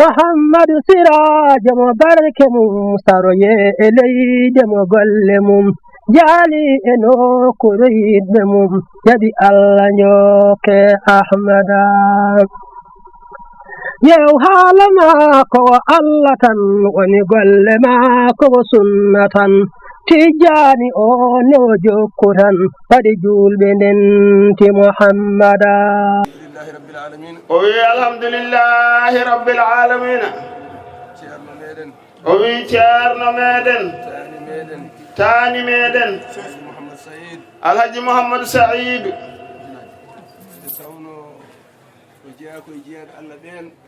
Muhammadu sirajo mo barke mum saroye e leyde mo golle mum jaali e nokkure yiɗɓe mum jaɓi Allah njokke Ahmada yew haala maako o Allah tan woni golle maako o sunna tan tijjani o ne o jokku tan waɗi julɓe ndenti Muhammada alhamdulillahi rabbil alamin o wi ceerno meɗen taani meɗen alhaji mouhamadou saïd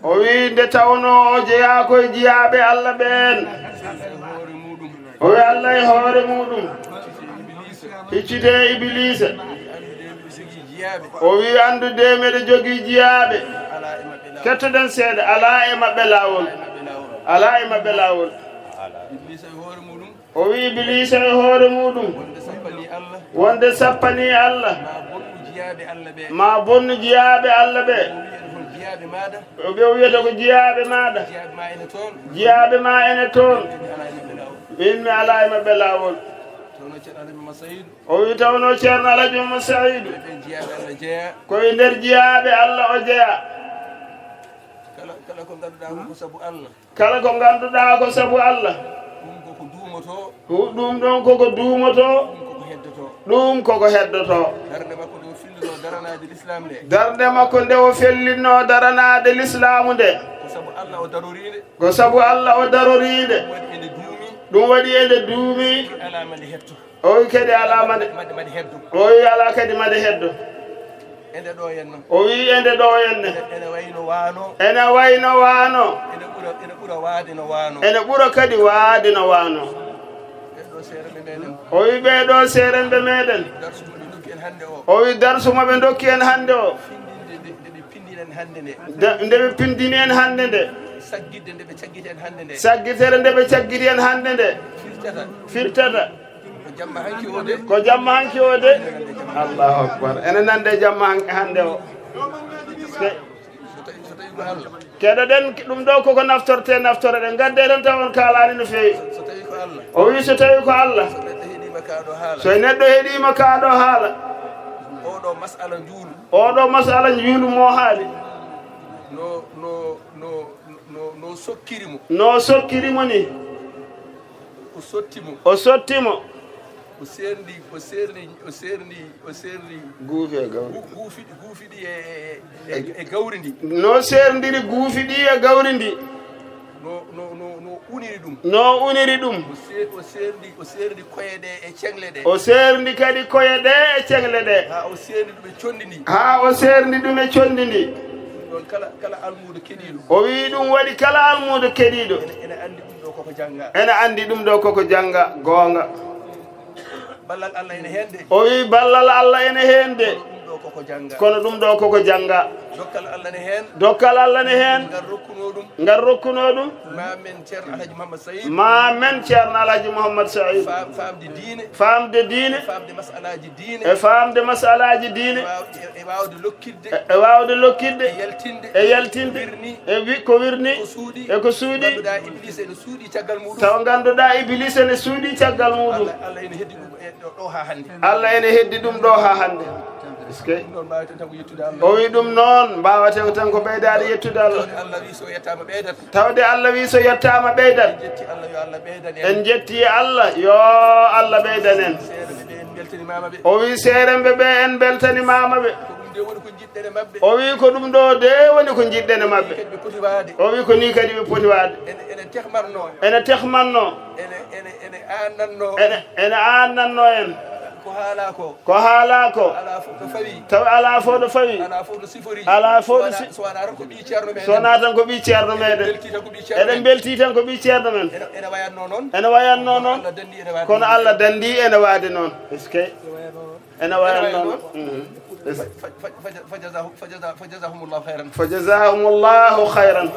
o wi nde tawno o jeeya koye jiyaɓe Allah ɓen o wi Allah e hoore muɗum hiccite iblisa o wi andude meɗe jogii jiyaaɓe kettoɗen seeɗa ala e maɓɓe laawol ala e maɓɓe laawol o wi iblisa e hoore muɗum wonde sappani Allah ma bonnu jiyaaɓe Allah ɓe ɓe wiyata ko jiyaaɓe maɗa jiyaaɓe ma ene toon min mi ala e maɓɓe laawol o wi tawno ceerno alhaji mouhamadou saïdou koye nder jiyaaɓe Allah o jeeya kala ko ngannduɗaa ko sabu Allah ɗum ɗon koko duumoto ɗum koko heddoto darde makko nde o fellinno daranaade l'islamu nde ko sabu Allah o daroriinde ɗum waɗi ende duumi o wi kadi alamade o wi ala kadi made heddo o wi ende ɗo henne ene wayno waano ene ɓura kadi waade no waano o wi ɓeeɗo seerenɓe meɗen o wi darsuma ɓe dokki en hannde o nde ɓe pindini en hannde nde saggitere nde ɓe caggiti en hannde nde firtata ko jamma hanki o de allahu akbar ene nande jamma hannde o keɗoɗen ɗum ɗo koko naftorte naftore ɗen gadde tan taw on kaalani no feewi o wi so tawi ko Allah so neɗɗo heeɗima kaaɗo haala oɗo masala njuulu mo haali no sokkirimo ni o sottimo o serdi guufi ɗi e gawri ndi no serdiri guufi ɗi e gawri ndi no uniri ɗum o serdi koye ɗe e cengle ɗe o serdi kadi koye ɗe e cengle ɗe ha o serdi ɗum e condi ndi kala almudo keɗiɗo o wi ɗum waɗi kala almudo keɗiɗo ene andi ɗum ɗo koko janga goonga ballal Allah ene hende o wi ballal Allah ene hende kono ɗum ɗo koko janga dokkal Allah ne hen ngar rokkuno ɗum ma men ceerno alhaji mouhamadou saïd famde diine e famde masalaji diine e wawde lokkidde e yaltinde e ko wirni e ko suuɗi taw ganduɗa iblis ene suuɗi caggal muɗum Allah ene heddi ɗum ɗo ha hande o wi ɗum noon mbawate tan ko ɓeydade yettude Allah tawde Allah wi so yettama ɓeydat en jetti Allah yo Allah ɓeydanen o wi seeremɓe ɓe en beltanimama ɓe o wi ko ɗum ɗo de woni ko jiɗɗen e mabɓe o wi ko ni kadi ɓe poti wade ene tehmanno ene annanno en ko haala ko taw ala fo ɗo fawi ala fo ɗo sowona tan ko ɓi ceerno meɗen eɗen belti tan ko ɓi ceerno men ene wayanno noon kono Allah dandi ene waade noon ene wayanno noon fajazahumullahu khairan fajazahumullahu khairan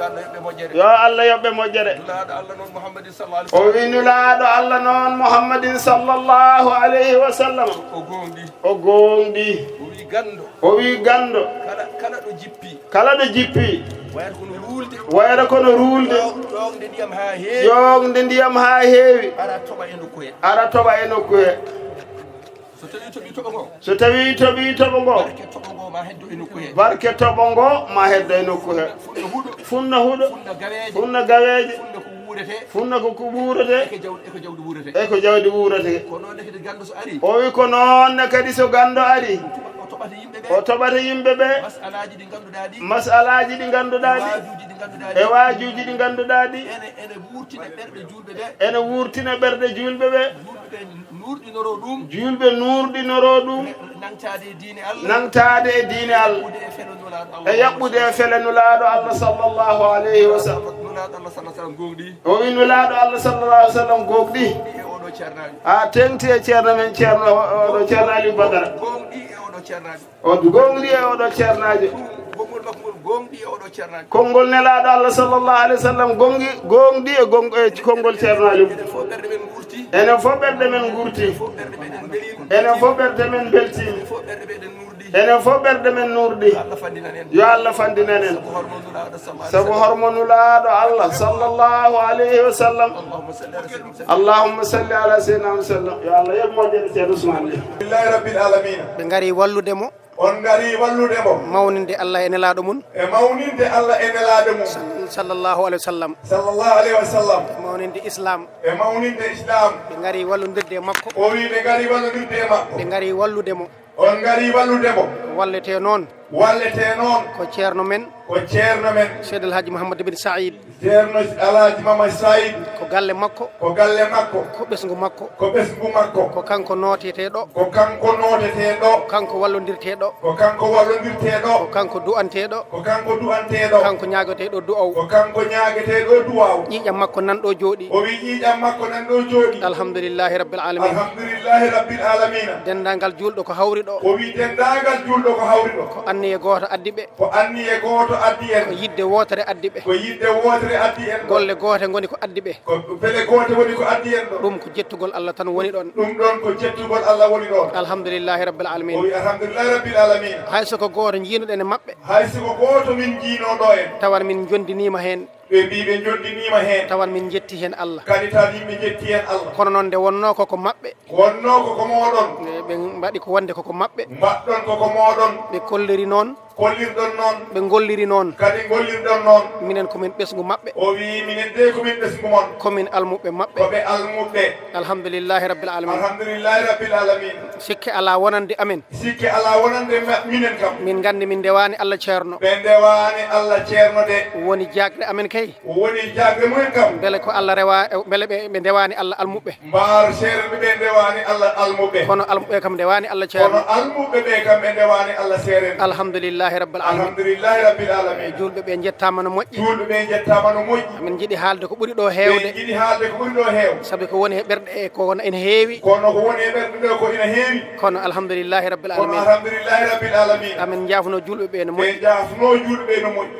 yo Allah yoɓɓe moƴƴere o wi nulaaɗo Allah noon Muhammadin sallallahu alayhi wa sallam o gonɗi o wi gando kala ɗo jippi wayata kono ruulde ƴoogde ndiyam ha heewi ara toɓa e nokku he so tawi toɓi toɓo ngo barke toɓo ngo ma heddo e nokku he funna huɗo funna gaweeje funna ko ɓuurete e ko jawdi wuurete o wi ko noonne kadi so gando ari o toɓata yimɓe ɓe masalaji ɗi ganduɗa ɗi e waajuji ɗi ganduɗa ɗi ene wurtina ɓerɗe julɓe ɓe julɓe nurɗinoro ɗum nantade e diine Allah e yaɓɓude e fele nulaaɗo Allah sallllahu alayhi wa sallam o wi nulaaɗo Allah sallllahu alih wa sallam gogɗi a tengti e ceerno men ceerno oɗo ceerno Aliou Badara o gonɗi e oɗo ceernajo konngol nelaaɗo Allah sallllahu alayhi wa sallam gonɗi e konngol ceerno Aliou enen fof ɓerɗe men gurti enen fof ɓerɗe men beltimi enen fof ɓerɗe men nurɗi yo Allah fandinanen sabu hormo nulaaɗo Allah sallllahu alayhi wa sallam allahumma salli ala seydina sallam yo Allah yoɓ moƴƴere ceerno Ousmane lillahi rabbil alamina ɓe ngari walludemo on ngari walludemo mawninde Allah e nelaaɗo mum e mawninde Allah e nelaaɗo mum sallllahu alayhi wa sallam mawninde islam e mawninde islam ɓe ngari wallodirde e makko o wi ɓe ngari wallodirde e makko ɓe ngari walludemo on ngari walludemo wallete noon ko ceerno men Seydi Alhaji Mouhamadou bin Saïd ceerno Alhaji Mamadou Saïd ko galle makko ko ɓesgu makko ko kanko nooteteɗo ko kanko wallodirteɗo ko kanko du'anteɗo kanko ñagoteɗo du'aw ƴiƴam makko nanɗo jooɗi alhamdulillahi rabbil alamin dendagal julɗo ko hawri ɗo ko anniye goto addi ɓe ko yidde wotere addi ɓe golle gote goni ko addi ɓe ɗum ko jettugol Allah tan woni ɗon alhamdulillahi rabbil alamin hay soko goto jiinoɗen e maɓɓe tawan min jondinima hen tawan min jetti hen Allah kono noon nde wonno koko maɓɓe ɓe mbaɗi ko wonde koko maɓɓe ɓe kolliri noon ɓe golliri noon minen komin ɓesgu maɓɓe komin almuɓe maɓɓe alhamdulillahi rabbil alamin sikke ala wonande amen min gandi min ndewani Allah ceerno woni jagre amen kay beele ko Allah rewa beele ɓe ndewani Allah almuɓe kono almuɓe kam ndewani Allah ceerno alhamdulillahi rabbil alamin julɓe ɓe jettama no moƴƴi min jiiɗi haalde ko ɓuuri ɗo hewde saabi ko woni e ɓerɗe e ko ene heewi kono alhamdulillahi rabbil alamin amin jafno julɓe ɓe no moƴƴi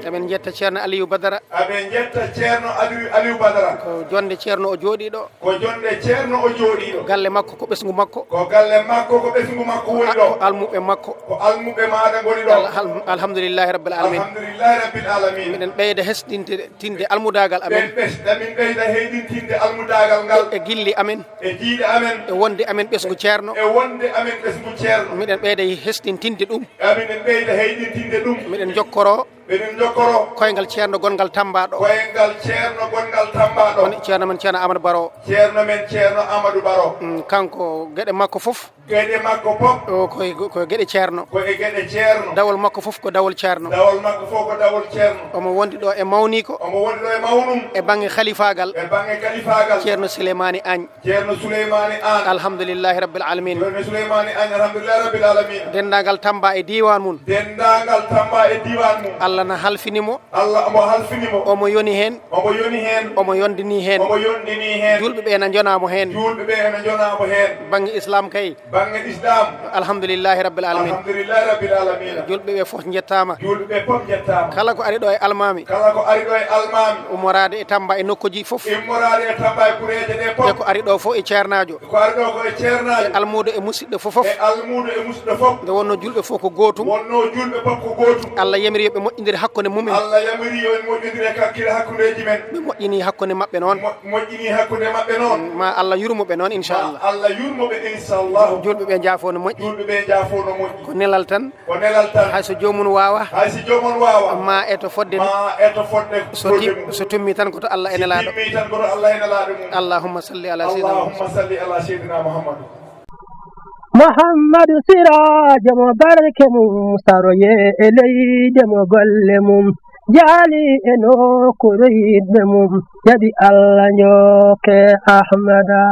amin jetta ceerno Aliou Badara ko jonde ceerno o jooɗi ɗo galle makko ko ɓesgu makko ko almuɓe makko alhamdulillahi rabbil alamin miɗen ɓeyda hesɗintinde almudagal amen e gilli amen e wonde amen ɓesgu ceerno miɗen ɓeyda hesɗintinde ɗum miɗen jokkoro koyngal ceerno gongal tambaɗo woni ceerno men ceerno Amadou Baro kanko gueɗe makko foof ko gueɗe ceerno dawol makko foof ko dawol ceerno omo wondi ɗo e mawni ko e banggue khalifagal ceerno Souleymani Agne alhamdulillahi rabbil alamin dendagal Tamba e diwan mum Allah na halfinimo Allah omo halfinimo omo yoni hen omo yondini hen julɓe ɓe na jonamo hen bangi islam kay alhamdulillahi rabbil alamin julɓe ɓe fof jettama kala ko ari ɗo e almami ummorade e Tamba e nokkuji fof e ko ari ɗo fof e ceernajo e almudo e musidɗo fof nde wonno julɓe fof ko gotum Allah yamiri yoɓe moƴƴidiri hakkude mumen ɓe moƴƴini hakkude maɓɓe noon ma Allah yurmoɓe noon inchallah julɓe ɓe jaafo no moƴƴi ko nelal tan hayso jomum wawa ma eto fodde so tummi tan koto Allah e nelaaɗo allahumma salli ala sayyidina Muhammad Muhammadu sirajo mo barke mum saroye e leyde mo golle mum jaali e nokkuure yiɗɓe mum jaɓi Allah njokke Ahmada